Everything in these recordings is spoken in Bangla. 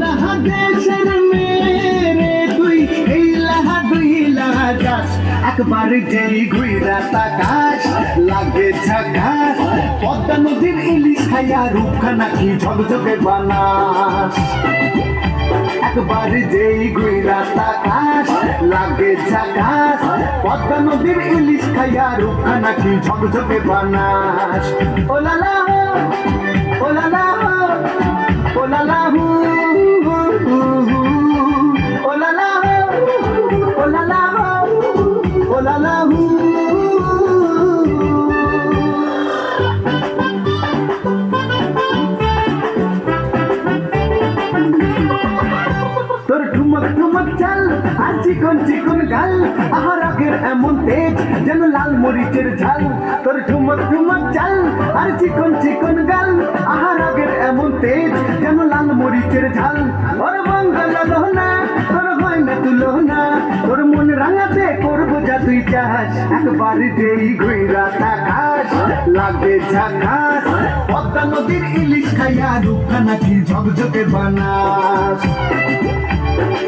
লাহা দেশের মেরে তুই এই লাহা দুই লাহা যাস একবার যেই ঘুইরা তাকাস লাগে ঝাকাস পদ্মা নদীর ইলিশ খাইয়া রূপখানা কি ঝকঝকে বানাস একবার যেই ঘুইরা তাকাস লাগে ঝাকাস পদ্মা নদীর ইলিশ খাইয়া রূপখানা কি ঝকঝকে বানাস ও লালা ও লালা ও লালা হু ও লালা ও লালা ও লালা হু তোর ঠুমক ঠুমক চাল আর চিকন চিকন গাল আহার আগের এমন তেজ যেন লাল মরিচের ঝাল তোর ঠুমক ঠুমক চাল আর চিকন চিকন গাল আহার আগের এমন তেজ যেন লাল মরিচের ঝাল ওর মঙ্গল লোহনা তোর হয় না তুলনা তোর মন রাঙাতে করবো যা তুই চাস একবার যেই ঘুইরা তাকাস লাগে ঝাকাস পদ্মা নদীর ইলিশ খাইয়া রূপখানা কি ঝকঝকে বানাস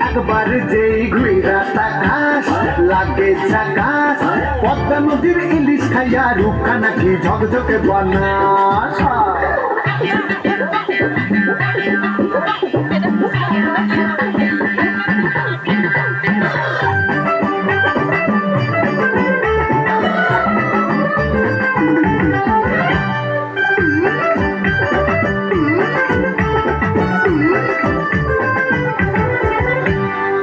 একবার যেই ঘুইরা তাকাস লাগে ঝাকাস পদ্মা নদীর ইলিশ খাইয়া রূপখানা কি ঝকঝকে বানাস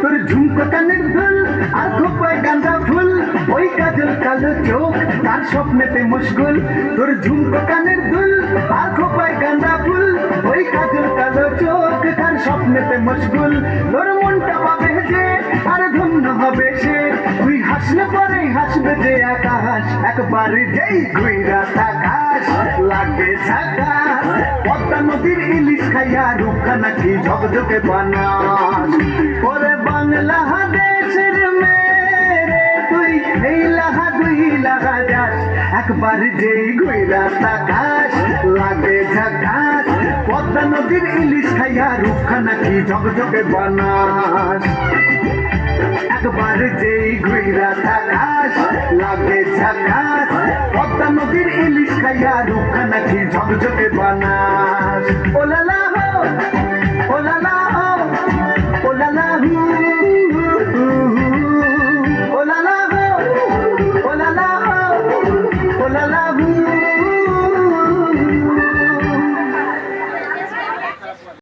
তোর ঝুমকো কানের দুল আর খোপায় গাঁদা ফুল ওই কাজল কালো চোখ তার স্বপ্নেতে মুশগুল তোর ঝুমকো কানের দুল আর খোপায় গাঁদা ফুল ওই কাজল কালো চোখ তার স্বপ্নেতে মুশগুল তোর মনটা পাবে যে আর ধন্য হবে সে তুই হাসলে পরে হাসবে যে আকাশ একবার যেই ঘুইরা তাকাস লাগে ঝাকাস পদ্মা নদীর ইলিশ খাইয়া রূপখানা কি ঝকঝকে বানাস ওরে বাংলা দেশের মেরে তুই এই লাহা দুই লাহা যাস একবার যেই ঘুইরা তাকাস লাগে ঝাকাস পদ্মা নদীর ইলিশ খাইয়া রূপখানা কি ঝকঝকে বানাস একবার যেই ঘুইরা তাকাস লাগে ঝাকাস পদ্মা নদীর ইলিশ খাইয়া রূপখানা কি ঝকঝকে বানাস ও লালা